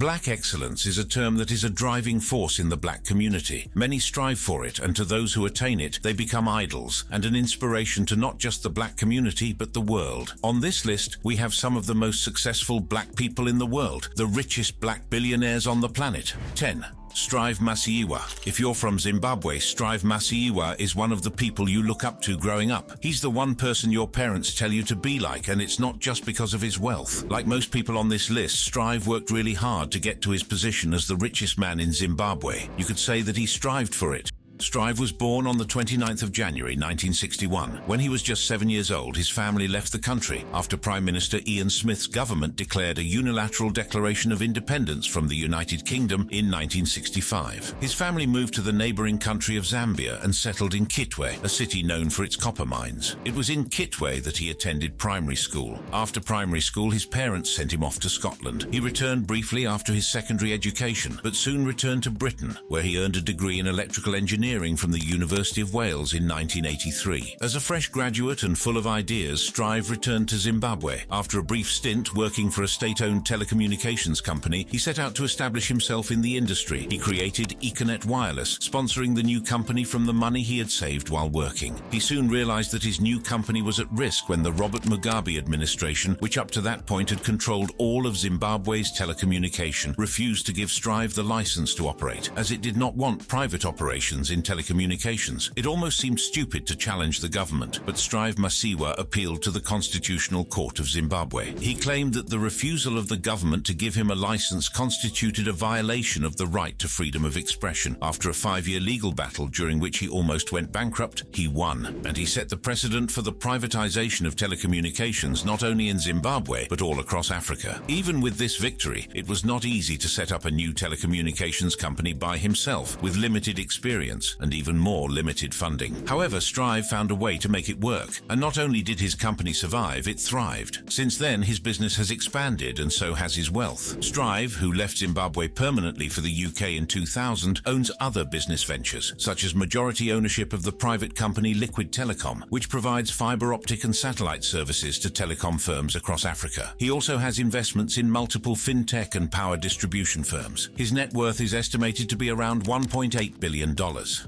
Black excellence is a term that is a driving force in the black community. Many strive for it, and to those who attain it, they become idols and an inspiration to not just the black community but the world. On this list, we have some of the most successful black people in the world, the richest black billionaires on the planet. 10. Strive Masiyiwa. If you're from Zimbabwe, Strive Masiyiwa is one of the people you look up to growing up. He's the one person your parents tell you to be like, and it's not just because of his wealth. Like most people on this list, Strive worked really hard to get to his position as the richest man in Zimbabwe. You could say that he strived for it. Strive was born on the 29th of January 1961. When he was just 7 years old, his family left the country after Prime Minister Ian Smith's government declared a unilateral declaration of independence from the United Kingdom in 1965. His family moved to the neighboring country of Zambia and settled in Kitwe, a city known for its copper mines. It was in Kitwe that he attended primary school. After primary school, his parents sent him off to Scotland. He returned briefly after his secondary education, but soon returned to Britain, where he earned a degree in electrical engineering from the University of Wales in 1983. As a fresh graduate and full of ideas, Strive returned to Zimbabwe. After a brief stint working for a state-owned telecommunications company, he set out to establish himself in the industry. He created Econet Wireless, sponsoring the new company from the money he had saved while working. He soon realized that his new company was at risk when the Robert Mugabe administration, which up to that point had controlled all of Zimbabwe's telecommunication, refused to give Strive the license to operate, as it did not want private operations in telecommunications. It almost seemed stupid to challenge the government, but Strive Masiyiwa appealed to the Constitutional Court of Zimbabwe. He claimed that the refusal of the government to give him a license constituted a violation of the right to freedom of expression. After a 5-year legal battle during which he almost went bankrupt, he won, and he set the precedent for the privatization of telecommunications not only in Zimbabwe but all across Africa. Even with this victory, it was not easy to set up a new telecommunications company by himself, with limited experience and even more limited funding. However, Strive found a way to make it work, and not only did his company survive, it thrived. Since then, his business has expanded, and so has his wealth. Strive, who left Zimbabwe permanently for the UK in 2000, owns other business ventures, such as majority ownership of the private company Liquid Telecom, which provides fiber optic and satellite services to telecom firms across Africa. He also has investments in multiple fintech and power distribution firms. His net worth is estimated to be around $1.8 billion.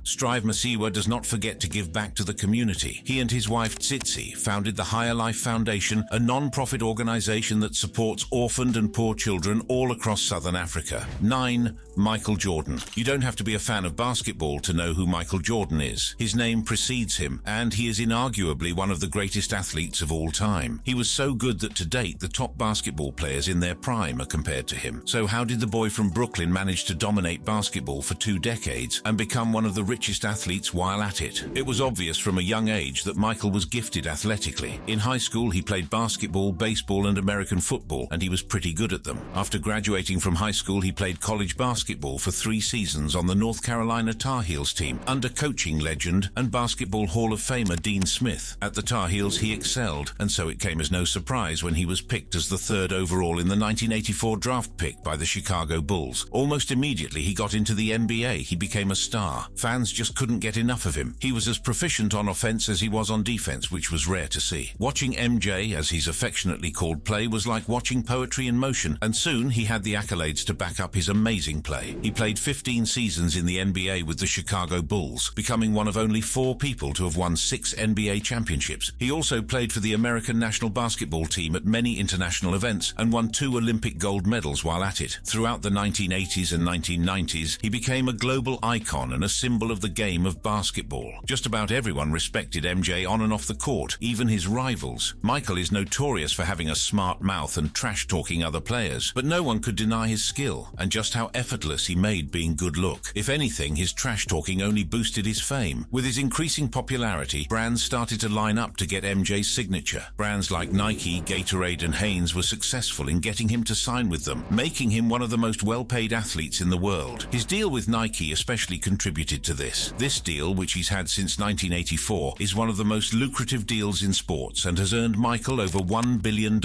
Strive Masiyiwa does not forget to give back to the community. He and his wife Tsitsi founded the Higher Life Foundation, a non-profit organization that supports orphaned and poor children all across Southern Africa. 9. Michael Jordan. You don't have to be a fan of basketball to know who Michael Jordan is. His name precedes him, and he is inarguably one of the greatest athletes of all time. He was so good that to date, the top basketball players in their prime are compared to him. So how did the boy from Brooklyn manage to dominate basketball for 2 decades and become one of the richest athletes while at it? It was obvious from a young age that Michael was gifted athletically. In high school, he played basketball, baseball, and American football, and he was pretty good at them. After graduating from high school, he played college basketball for 3 seasons on the North Carolina Tar Heels team under coaching legend and Basketball Hall of Famer Dean Smith. At the Tar Heels, he excelled, and so it came as no surprise when he was picked as the 3rd overall in the 1984 draft pick by the Chicago Bulls. Almost immediately, he got into the NBA. He became a star. Fans just couldn't get enough of him. He was as proficient on offense as he was on defense, which was rare to see. Watching MJ, as he's affectionately called, play was like watching poetry in motion, and soon he had the accolades to back up his amazing play. He played 15 seasons in the NBA with the Chicago Bulls, becoming one of only 4 people to have won 6 NBA championships. He also played for the American national basketball team at many international events and won 2 Olympic gold medals while at it. Throughout the 1980s and 1990s, he became a global icon and a symbol of the game of basketball. Just about everyone respected MJ on and off the court, even his rivals. Michael is notorious for having a smart mouth and trash-talking other players, but no one could deny his skill and just how effortless he made being good look. If anything, his trash-talking only boosted his fame. With his increasing popularity, brands started to line up to get MJ's signature. Brands like Nike, Gatorade, and Hanes were successful in getting him to sign with them, making him one of the most well-paid athletes in the world. His deal with Nike especially contributed admitted to this. This deal, which he's had since 1984, is one of the most lucrative deals in sports and has earned Michael over $1 billion.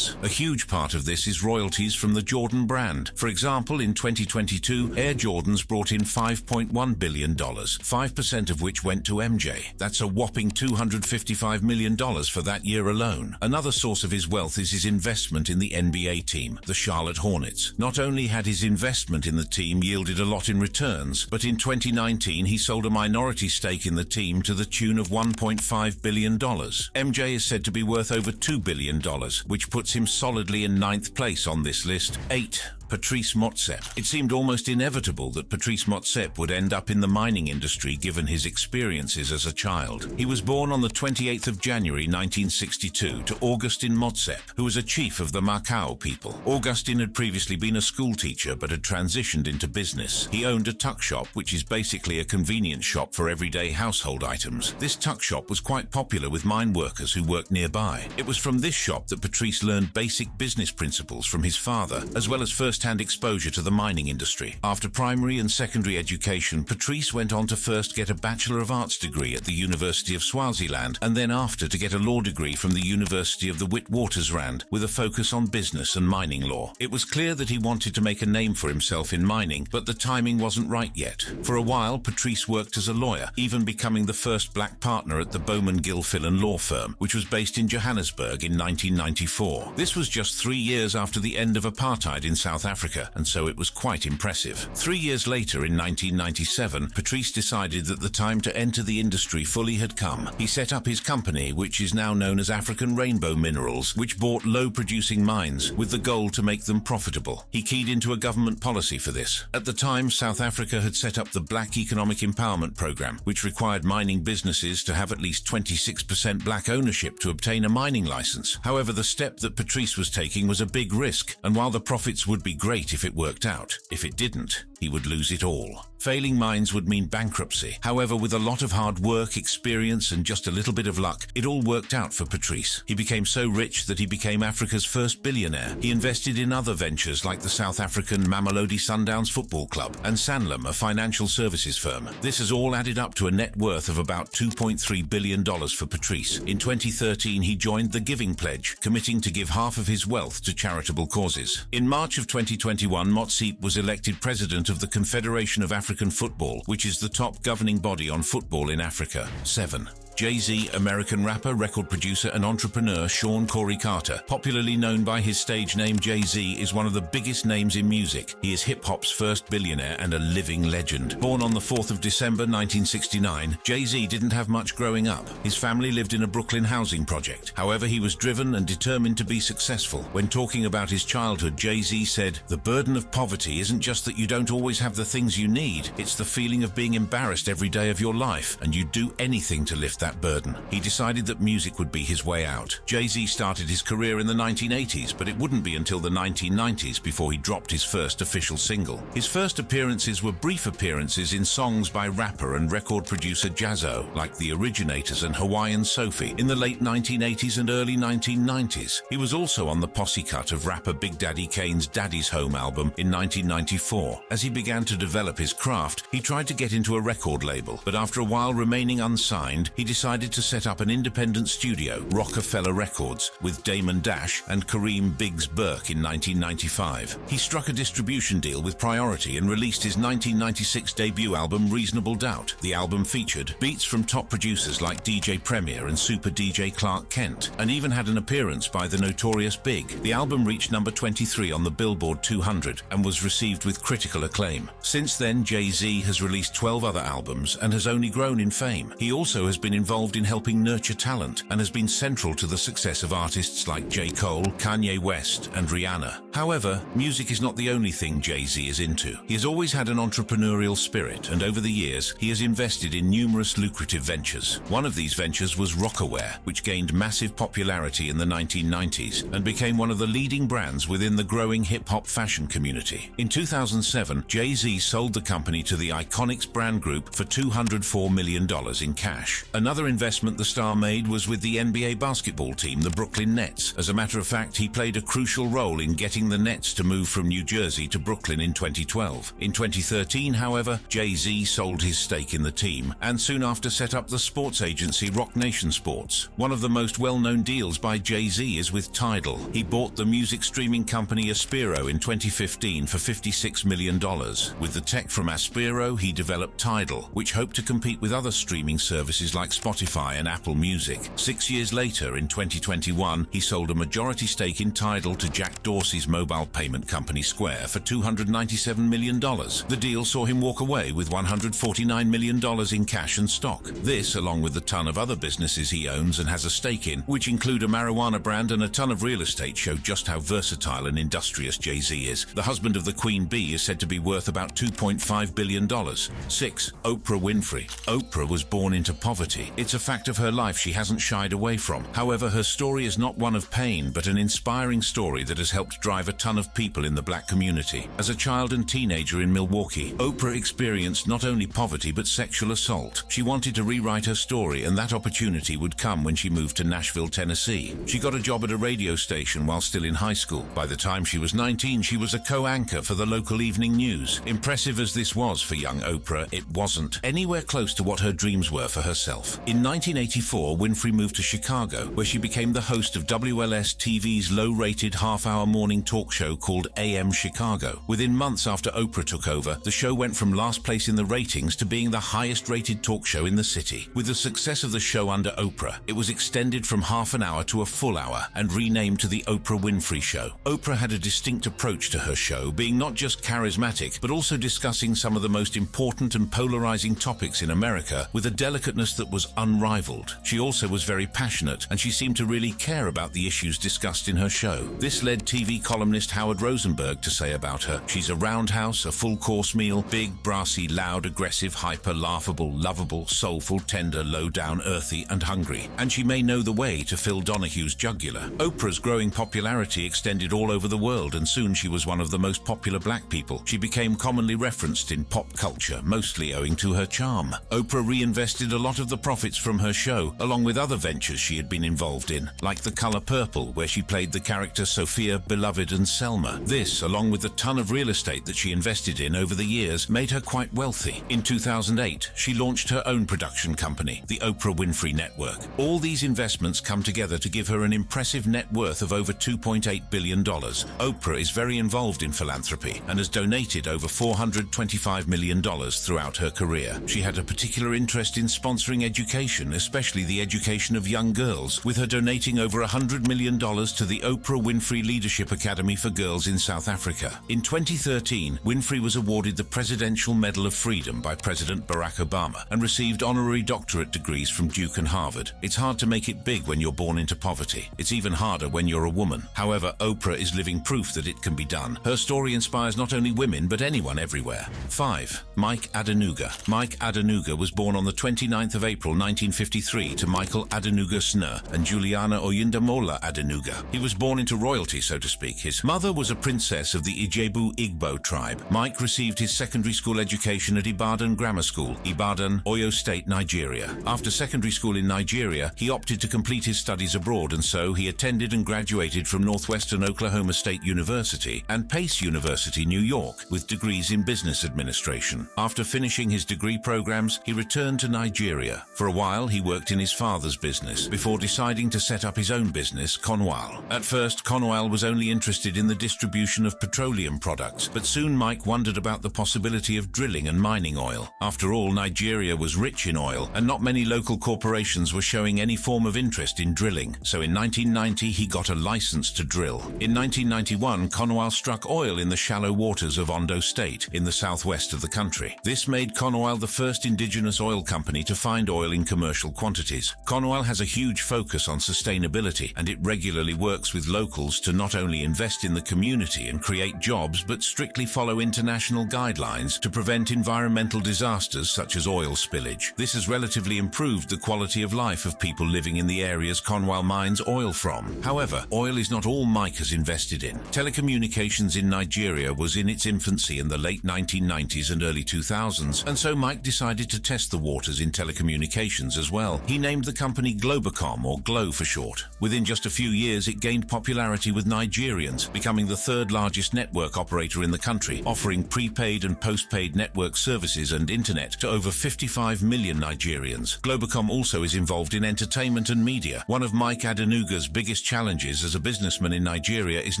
A huge part of this is royalties from the Jordan brand. For example, in 2022, Air Jordans brought in $5.1 billion, 5% of which went to MJ. That's a whopping $255 million for that year alone. Another source of his wealth is his investment in the NBA team, the Charlotte Hornets. Not only had his investment in the team yielded a lot in returns, but in 2019 he sold a minority stake in the team to the tune of $1.5 billion. MJ is said to be worth over $2 billion, which puts him solidly in 9th place on this list. 8. Patrice Motsepe. It seemed almost inevitable that Patrice Motsepe would end up in the mining industry given his experiences as a child. He was born on the 28th of January 1962 to Augustin Motsepe, who was a chief of the Macau people. Augustin had previously been a school teacher but had transitioned into business. He owned a tuck shop, which is basically a convenience shop for everyday household items. This tuck shop was quite popular with mine workers who worked nearby. It was from this shop that Patrice learned basic business principles from his father, as well as first-hand exposure to the mining industry. After primary and secondary education, Patrice went on to first get a Bachelor of Arts degree at the University of Swaziland, and then after to get a law degree from the University of the Witwatersrand, with a focus on business and mining law. It was clear that he wanted to make a name for himself in mining, but the timing wasn't right yet. For a while, Patrice worked as a lawyer, even becoming the first black partner at the Bowman Gilfillan law firm, which was based in Johannesburg in 1994. This was just 3 years after the end of apartheid in South Africa, and so it was quite impressive. 3 years later, in 1997, Patrice decided that the time to enter the industry fully had come. He set up his company, which is now known as African Rainbow Minerals, which bought low-producing mines with the goal to make them profitable. He keyed into a government policy for this. At the time, South Africa had set up the Black Economic Empowerment Program, which required mining businesses to have at least 26% black ownership to obtain a mining license. However, the step that Patrice was taking was a big risk, and while the profits would be great if it worked out, if it didn't, he would lose it all. Failing mines would mean bankruptcy. However, with a lot of hard work, experience, and just a little bit of luck, it all worked out for Patrice. He became so rich that he became Africa's first billionaire. He invested in other ventures like the South African Mamelodi Sundowns Football Club and Sanlam, a financial services firm. This has all added up to a net worth of about $2.3 billion for Patrice. In 2013, he joined the Giving Pledge, committing to give half of his wealth to charitable causes. In March of 2021, Motsepe was elected president of the Confederation of African Football, which is the top governing body on football in Africa. 7. Jay-Z, American rapper, record producer, and entrepreneur Sean Corey Carter, popularly known by his stage name Jay-Z, is one of the biggest names in music. He is hip-hop's first billionaire and a living legend. Born on the 4th of December 1969, Jay-Z didn't have much growing up. His family lived in a Brooklyn housing project. However, he was driven and determined to be successful. When talking about his childhood, Jay-Z said, "The burden of poverty isn't just that you don't always have the things you need, it's the feeling of being embarrassed every day of your life, and you'd do anything to lift that burden." He decided that music would be his way out. Jay-Z started his career in the 1980s, but it wouldn't be until the 1990s before he dropped his first official single. His first appearances were brief appearances in songs by rapper and record producer Jazzo, like The Originators and Hawaiian Sophie, in the late 1980s and early 1990s. He was also on the posse cut of rapper Big Daddy Kane's Daddy's Home album in 1994. As he began to develop his craft, he tried to get into a record label, but after a while remaining unsigned, he decided to set up an independent studio, Rockefeller Records, with Damon Dash and Kareem Biggs Burke in 1995. He struck a distribution deal with Priority and released his 1996 debut album Reasonable Doubt. The album featured beats from top producers like DJ Premier and Super DJ Clark Kent, and even had an appearance by the Notorious Big. The album reached number 23 on the Billboard 200 and was received with critical acclaim. Since then, Jay-Z has released 12 other albums and has only grown in fame. He also has been involved in helping nurture talent and has been central to the success of artists like J. Cole, Kanye West, and Rihanna. However, music is not the only thing Jay-Z is into. He has always had an entrepreneurial spirit, and over the years, he has invested in numerous lucrative ventures. One of these ventures was Rocawear, which gained massive popularity in the 1990s and became one of the leading brands within the growing hip-hop fashion community. In 2007, Jay-Z sold the company to the Iconics brand group for $204 million in cash. Another Another investment the star made was with the NBA basketball team, the Brooklyn Nets. As a matter of fact, he played a crucial role in getting the Nets to move from New Jersey to Brooklyn in 2012. In 2013, however, Jay-Z sold his stake in the team and soon after set up the sports agency Roc Nation Sports. One of the most well-known deals by Jay-Z is with Tidal. He bought the music streaming company Aspiro in 2015 for $56 million. With the tech from Aspiro, he developed Tidal, which hoped to compete with other streaming services like Spotify and Apple Music. 6 years later, in 2021, he sold a majority stake in Tidal to Jack Dorsey's mobile payment company Square for $297 million. The deal saw him walk away with $149 million in cash and stock. This, along with the ton of other businesses he owns and has a stake in, which include a marijuana brand and a ton of real estate, show just how versatile and industrious Jay-Z is. The husband of the Queen Bee is said to be worth about $2.5 billion. 6. Oprah Winfrey. Oprah was born into poverty. It's a fact of her life she hasn't shied away from. However, her story is not one of pain, but an inspiring story that has helped drive a ton of people in the black community. As a child and teenager in Milwaukee, Oprah experienced not only poverty but sexual assault. She wanted to rewrite her story, and that opportunity would come when she moved to Nashville, Tennessee. She got a job at a radio station while still in high school. By the time she was 19, she was a co-anchor for the local evening news. Impressive as this was for young Oprah, it wasn't anywhere close to what her dreams were for herself. In 1984, Winfrey moved to Chicago, where she became the host of WLS-TV's low-rated half-hour morning talk show called AM Chicago. Within months after Oprah took over, the show went from last place in the ratings to being the highest-rated talk show in the city. With the success of the show under Oprah, it was extended from half an hour to a full hour and renamed to The Oprah Winfrey Show. Oprah had a distinct approach to her show, being not just charismatic, but also discussing some of the most important and polarizing topics in America with a delicateness that was unrivaled. She also was very passionate, and she seemed to really care about the issues discussed in her show. This led TV columnist Howard Rosenberg to say about her, "She's a roundhouse, a full-course meal, big, brassy, loud, aggressive, hyper, laughable, lovable, soulful, tender, low-down, earthy, and hungry. And she may know the way to Phil Donahue's jugular." Oprah's growing popularity extended all over the world, and soon she was one of the most popular black people. She became commonly referenced in pop culture, mostly owing to her charm. Oprah reinvested a lot of the profits from her show, along with other ventures she had been involved in, like The Color Purple, where she played the character Sophia, Beloved, and Selma. This, along with the ton of real estate that she invested in over the years, made her quite wealthy. In 2008, she launched her own production company, the Oprah Winfrey Network. All these investments come together to give her an impressive net worth of over $2.8 billion. Oprah is very involved in philanthropy and has donated over $425 million throughout her career. She had a particular interest in sponsoring education, especially the education of young girls, with her donating over $100 million to the Oprah Winfrey Leadership Academy for Girls in South Africa. In 2013, Winfrey was awarded the Presidential Medal of Freedom by President Barack Obama and received honorary doctorate degrees from Duke and Harvard. It's hard to make it big when you're born into poverty. It's even harder when you're a woman. However, Oprah is living proof that it can be done. Her story inspires not only women, but anyone everywhere. 5. Mike Adenuga. Mike Adenuga was born on the 29th of April 1953 to Michael Adenuga Snur and Juliana Oyindamola Adenuga. He was born into royalty, so to speak. His mother was a princess of the Ijebu Igbo tribe. Mike received his secondary school education at Ibadan Grammar School, Ibadan, Oyo State, Nigeria. After secondary school in Nigeria, he opted to complete his studies abroad, and so he attended and graduated from Northwestern Oklahoma State University and Pace University, New York, with degrees in business administration. After finishing his degree programs, he returned to Nigeria. For a while, he worked in his father's business before deciding to set up his own business, Conwal. At first, Conwal was only interested in the distribution of petroleum products, but soon Mike wondered about the possibility of drilling and mining oil. After all, Nigeria was rich in oil, and not many local corporations were showing any form of interest in drilling. So in 1990, he got a license to drill. In 1991, Conwal struck oil in the shallow waters of Ondo State, in the southwest of the country. This made Conwal the first indigenous oil company to find oil in commercial quantities. Conwal has a huge focus on sustainability, and it regularly works with locals to not only invest in the community and create jobs, but strictly follow international guidelines to prevent environmental disasters such as oil spillage. This has relatively improved the quality of life of people living in the areas Conwal mines oil from. However, oil is not all Mike has invested in. Telecommunications in Nigeria was in its infancy in the late 1990s and early 2000s, and so Mike decided to test the waters in telecommunications communications as well. He named the company Globacom, or Glo for short. Within just a few years, it gained popularity with Nigerians, becoming the third largest network operator in the country, offering prepaid and postpaid network services and internet to over 55 million Nigerians. Globacom also is involved in entertainment and media. One of Mike Adenuga's biggest challenges as a businessman in Nigeria is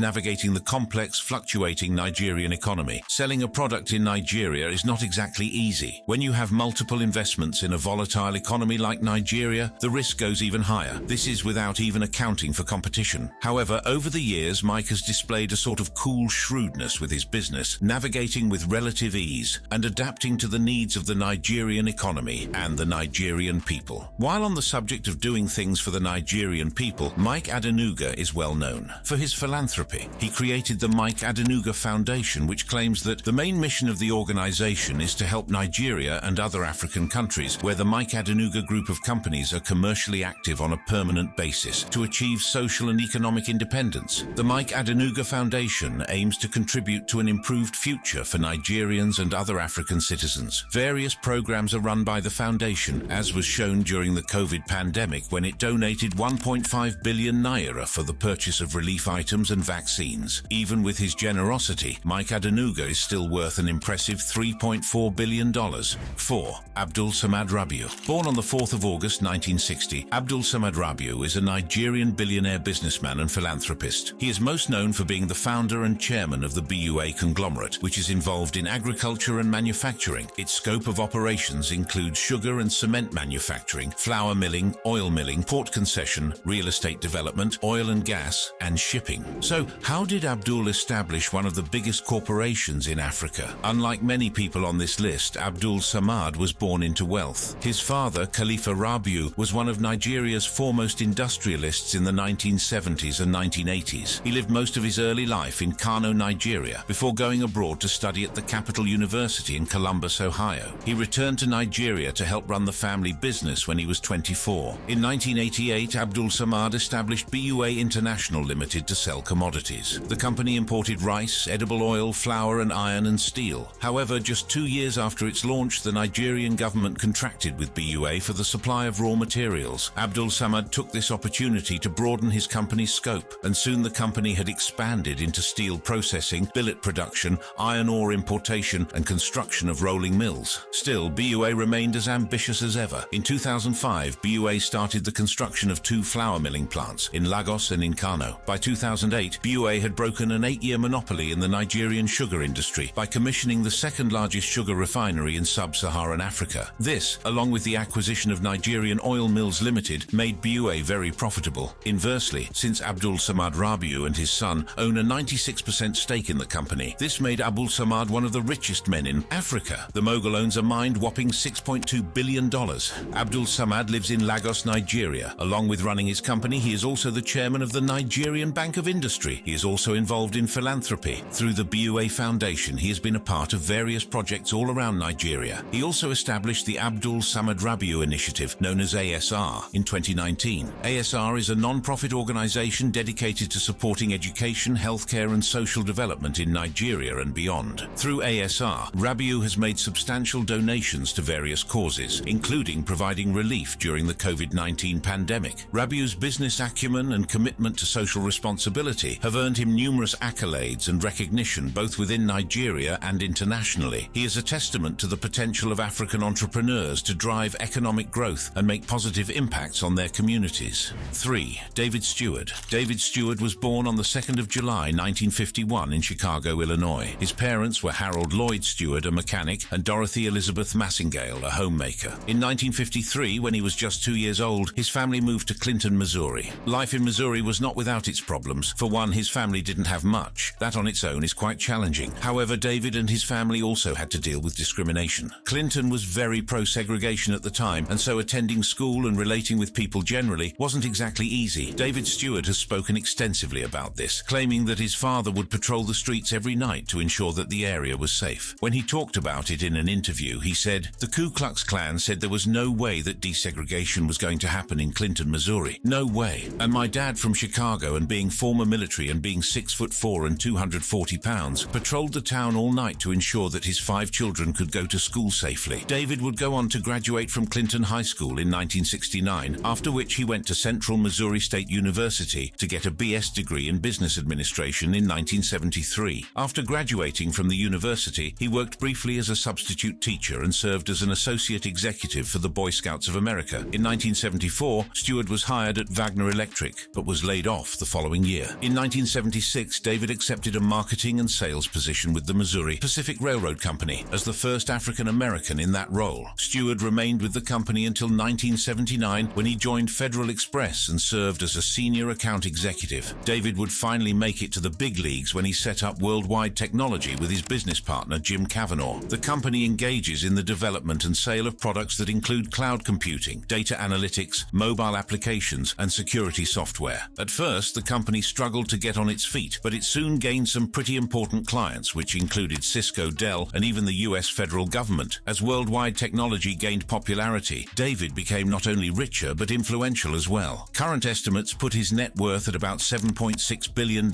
navigating the complex, fluctuating Nigerian economy. Selling a product in Nigeria is not exactly easy. When you have multiple investments in a volatile economy like Nigeria, the risk goes even higher. This is without even accounting for competition. However, over the years, Mike has displayed a sort of cool shrewdness with his business, navigating with relative ease and adapting to the needs of the Nigerian economy and the Nigerian people. While on the subject of doing things for the Nigerian people, Mike Adenuga is well known for his philanthropy. He created the Mike Adenuga Foundation, which claims that the main mission of the organization is to help Nigeria and other African countries where the Mike Adenuga group of companies are commercially active on a permanent basis to achieve social and economic independence. The Mike Adenuga Foundation aims to contribute to an improved future for Nigerians and other African citizens. Various programs are run by the foundation, as was shown during the COVID pandemic when it donated 1.5 billion naira for the purchase of relief items and vaccines. Even with his generosity, Mike Adenuga is still worth an impressive $3.4 billion. 4. Abdul Samad Rabiu. Born on the 4th of August 1960, Abdul Samad Rabiu is a Nigerian billionaire businessman and philanthropist. He is most known for being the founder and chairman of the BUA conglomerate, which is involved in agriculture and manufacturing. Its scope of operations includes sugar and cement manufacturing, flour milling, oil milling, port concession, real estate development, oil and gas, and shipping. So, how did Abdul establish one of the biggest corporations in Africa? Unlike many people on this list, Abdul Samad was born into wealth. His father, Khalifa Rabiu, was one of Nigeria's foremost industrialists in the 1970s and 1980s. He lived most of his early life in Kano, Nigeria, before going abroad to study at the Capital University in Columbus, Ohio. He returned to Nigeria to help run the family business when he was 24. In 1988, Abdul Samad established BUA International Limited to sell commodities. The company imported rice, edible oil, flour, and iron and steel. However, just 2 years after its launch, the Nigerian government contracted with BUA for the supply of raw materials. Abdul Samad took this opportunity to broaden his company's scope, and soon the company had expanded into steel processing, billet production, iron ore importation, and construction of rolling mills. Still, BUA remained as ambitious as ever. In 2005, BUA started the construction of 2 flour milling plants in Lagos and in Kano. By 2008, BUA had broken an 8-year monopoly in the Nigerian sugar industry by commissioning the second-largest sugar refinery in sub-Saharan Africa. This, along with the acquisition of Nigerian Oil Mills Limited, made BUA very profitable. Inversely, since Abdul Samad Rabiu and his son own a 96% stake in the company, this made Abdul Samad one of the richest men in Africa. The mogul owns a mind-whopping $6.2 billion. Abdul Samad lives in Lagos, Nigeria. Along with running his company, he is also the chairman of the Nigerian Bank of Industry. He is also involved in philanthropy. Through the BUA Foundation, he has been a part of various projects all around Nigeria. He also established the Abdul Samad Rabiu Initiative, known as ASR, in 2019. ASR is a non-profit organization dedicated to supporting education, healthcare, and social development in Nigeria and beyond. Through ASR, Rabiu has made substantial donations to various causes, including providing relief during the COVID-19 pandemic. Rabiu's business acumen and commitment to social responsibility have earned him numerous accolades and recognition both within Nigeria and internationally. He is a testament to the potential of African entrepreneurs to drive economic growth and make positive impacts on their communities. 3. David Stewart. David Stewart was born on the 2nd of July 1951 in Chicago, Illinois. His parents were Harold Lloyd Stewart, a mechanic, and Dorothy Elizabeth Massingale, a homemaker. In 1953, when he was just 2 years old, his family moved to Clinton, Missouri. Life in Missouri was not without its problems. For one, his family didn't have much. That on its own is quite challenging. However, David and his family also had to deal with discrimination. Clinton was very pro-segregation at the time, and so attending school and relating with people generally wasn't exactly easy. David Stewart has spoken extensively about this, claiming that his father would patrol the streets every night to ensure that the area was safe. When he talked about it in an interview, he said, "The Ku Klux Klan said there was no way that desegregation was going to happen in Clinton, Missouri. No way. And my dad from Chicago, and being former military and being 6'4" and 240 pounds, patrolled the town all night to ensure that his 5 children could go to school safely." David would go on to graduate from Clinton High School in 1969, after which he went to Central Missouri State University to get a BS degree in business administration in 1973. After graduating from the university, he worked briefly as a substitute teacher and served as an associate executive for the Boy Scouts of America. In 1974, Stewart was hired at Wagner Electric, but was laid off the following year. In 1976, David accepted a marketing and sales position with the Missouri Pacific Railroad Company as the first African American in that role. Stewart remained with the company until 1979, when he joined Federal Express and served as a senior account executive. David would finally make it to the big leagues when he set up Worldwide Technology with his business partner Jim Cavanaugh. The company engages in the development and sale of products that include cloud computing, data analytics, mobile applications, and security software. At first, the company struggled to get on its feet, but it soon gained some pretty important clients, which included Cisco, Dell, and even the US federal government. As Worldwide Technology gained popularity, David became not only richer but influential as well. Current estimates put his net worth at about $7.6 billion.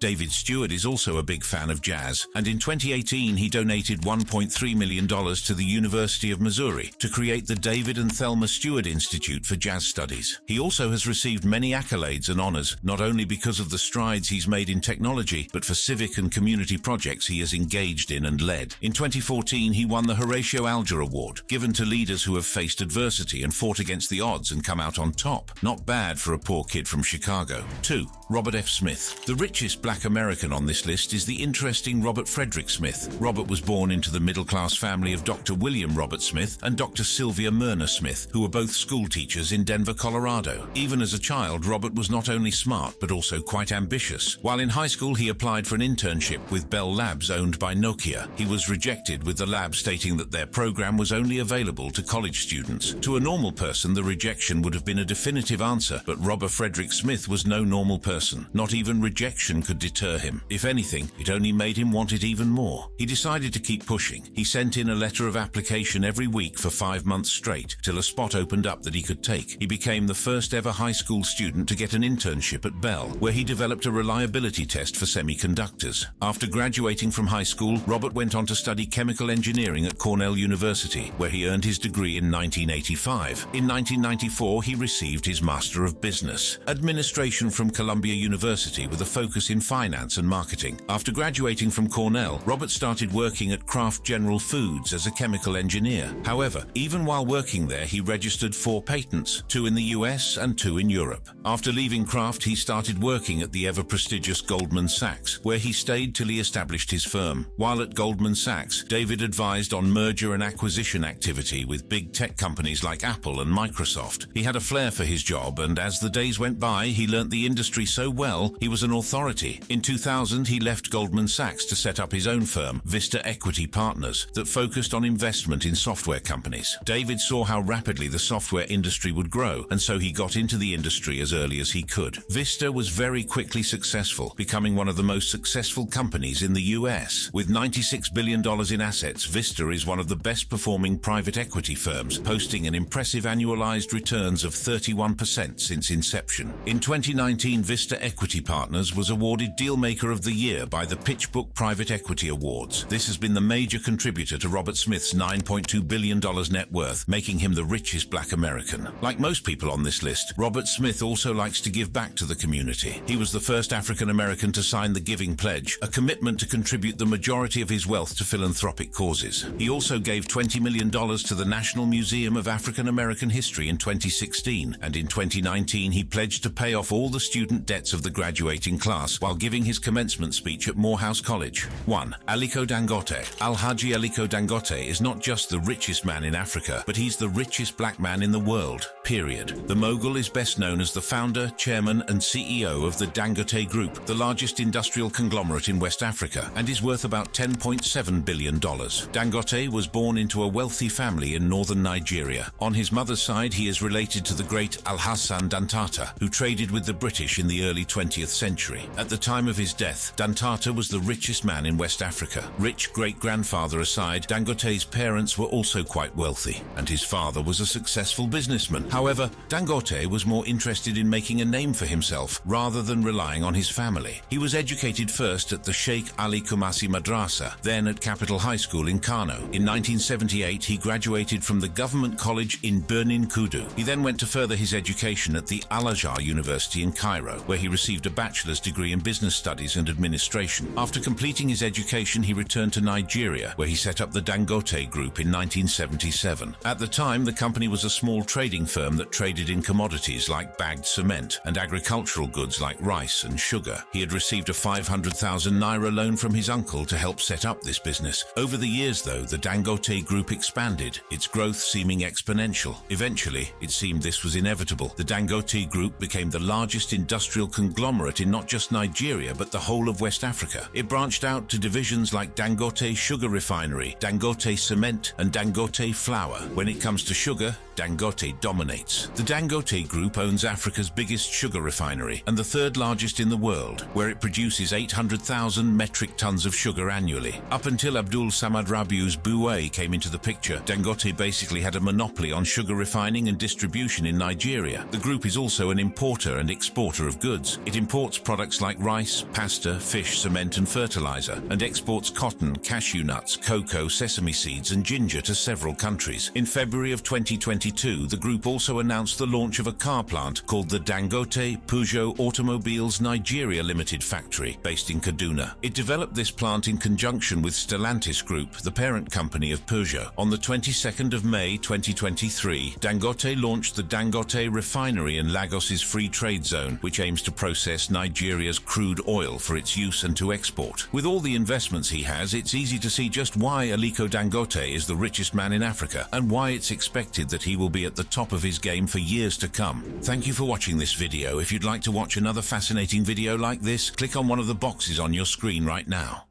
David Stewart is also a big fan of jazz, and in 2018 he donated $1.3 million to the University of Missouri to create the David and Thelma Stewart Institute for Jazz Studies. He also has received many accolades and honors, not only because of the strides he's made in technology, but for civic and community projects he has engaged in and led. In 2014, he won the Horatio Alger Award, given to leaders who have faced adversity and fought against the odds and come out on top. Not bad for a poor kid from Chicago. 2. Robert F. Smith. The richest black American on this list is the interesting Robert Frederick Smith. Robert was born into the middle-class family of Dr. William Robert Smith and Dr. Sylvia Myrna Smith, who were both school teachers in Denver, Colorado. Even as a child, Robert was not only smart, but also quite ambitious. While in high school, he applied for an internship with Bell Labs owned by Nokia. He was rejected, with the lab stating that their program was only available to college students. To a normal person, the rejection would have been a definitive answer, but Robert Frederick Smith was no normal person. Not even rejection could deter him. If anything, it only made him want it even more. He decided to keep pushing. He sent in a letter of application every week for 5 months straight, till a spot opened up that he could take. He became the first ever high school student to get an internship at Bell, where he developed a reliability test for semiconductors. After graduating from high school, Robert went on to study chemical engineering at Cornell University, where he earned his degree in 1985. In 1994, he received his Master of Business Administration from Columbia University with a focus in finance and marketing. After graduating from Cornell, Robert started working at Kraft General Foods as a chemical engineer. However, even while working there, he registered 4 patents, 2 in the US and 2 in Europe. After leaving Kraft, he started working at the ever-prestigious Goldman Sachs, where he stayed till he established his firm. While at Goldman Sachs, David advised on merger and acquisition activity with big tech companies like Apple and Microsoft. He had a flair for his job, and as the days went by, he learnt the industry so well, he was an authority. In 2000, he left Goldman Sachs to set up his own firm, Vista Equity Partners, that focused on investment in software companies. David saw how rapidly the software industry would grow, and so he got into the industry as early as he could. Vista was very quickly successful, becoming one of the most successful companies in the US. With $96 billion in assets, Vista is one of the best performing private equity firms, posting an impressive annualized returns of 31% since inception. In 2019, Vista Equity Partners was awarded Dealmaker of the Year by the PitchBook Private Equity Awards. This has been the major contributor to Robert Smith's $9.2 billion net worth, making him the richest black American. Like most people on this list, Robert Smith also likes to give back to the community. He was the first African American to sign the Giving Pledge, a commitment to contribute the majority of his wealth to philanthropic causes. He also gave $20 million to the National Museum of African American History in 2016, and in 2019 he pledged to pay off all the student debts of the graduating class while giving his commencement speech at Morehouse College. 1. Aliko Dangote. Alhaji Aliko Dangote is not just the richest man in Africa, but he's the richest black man in the world, period. The mogul is best known as the founder, chairman, and CEO of the Dangote Group, the largest industrial conglomerate in West Africa, and is worth about $10.7 billion. Dangote was born into a wealthy family in northern Nigeria. On his mother's side, he is related to the great Alhassan Dantata, who traded with the British in the early 20th century. At the time of his death, Dantata was the richest man in West Africa. Rich great-grandfather aside, Dangote's parents were also quite wealthy, and his father was a successful businessman. However, Dangote was more interested in making a name for himself rather than relying on his family. He was educated first at the Sheikh Ali Kumasi Madrasa, then at Capital High School in Kano. In 1978, he graduated from the government college in Bernin Kudu. He then went to further his education at the Al-Azhar University in Cairo, where he received a bachelor's degree in business studies and administration. After completing his education, he returned to Nigeria, where he set up the Dangote Group in 1977. At the time, the company was a small trading firm that traded in commodities like bagged cement and agricultural goods like rice and sugar. He had received a 500,000 naira loan from his uncle to help set up this business. Over the years, though, the Dangote Group expanded, its growth seeming exponential. Eventually, it seemed this was inevitable. The Dangote Group became the largest industrial conglomerate in not just Nigeria, but the whole of West Africa. It branched out to divisions like Dangote Sugar Refinery, Dangote Cement, and Dangote Flour. When it comes to sugar, Dangote dominates. The Dangote Group owns Africa's biggest sugar refinery and the third largest in the world, where it produces 800,000 metric tons of sugar annually. Up until Abdul Samad Rabiu's Buwe came into the picture, Dangote basically had a monopoly on sugar refining and distribution in Nigeria. The group is also an importer and exporter of goods. It imports products like rice, pasta, fish, cement and fertilizer, and exports cotton, cashew nuts, cocoa, sesame seeds and ginger to several countries. In February of 2022, the group also announced the launch of a car plant called the Dangote Peugeot Automobiles Nigeria Limited factory, based in Kaduna. It developed this plant in conjunction with Stellantis Group, the parent company of Peugeot. On the 22nd of May 2023, Dangote launched the Dangote Refinery in Lagos's Free Trade Zone, which aims to process Nigeria's crude oil for its use and to export. With all the investments he has, it's easy to see just why Aliko Dangote is the richest man in Africa and why it's expected that he will be at the top of his game for years to come. Thank you for watching this video. If you'd like to watch another fascinating video like this, click on one of the boxes on your screen right now.